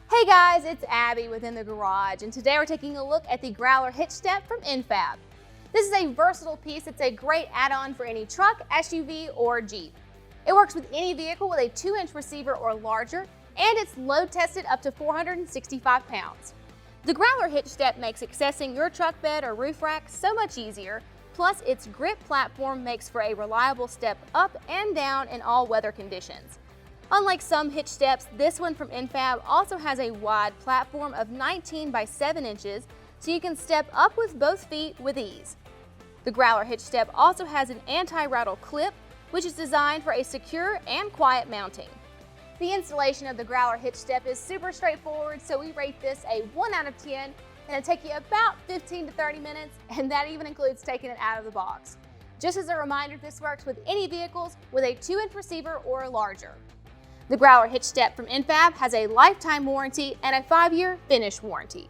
Hey guys, it's Abby within the garage, and today we're taking a look at the Growler Hitch step from N-FAB. This is a versatile piece. It's a great add-on for any truck, SUV, or Jeep. It works with any vehicle with a 2-inch receiver or larger, and it's load tested up to 465 pounds. The Growler Hitch step makes accessing your truck bed or roof rack so much easier, plus its grip platform makes for a reliable step up and down in all weather conditions. Unlike some hitch steps, this one from N-FAB also has a wide platform of 19 by 7 inches, so you can step up with both feet with ease. The Growler Hitch step also has an anti-rattle clip, which is designed for a secure and quiet mounting. The installation of the Growler Hitch step is super straightforward, so we rate this a 1 out of 10, and it'll take you about 15 to 30 minutes, and that even includes taking it out of the box. Just as a reminder, this works with any vehicles with a 2-inch receiver or larger. The Growler Hitch step from N-FAB has a lifetime warranty and a 5-year finish warranty.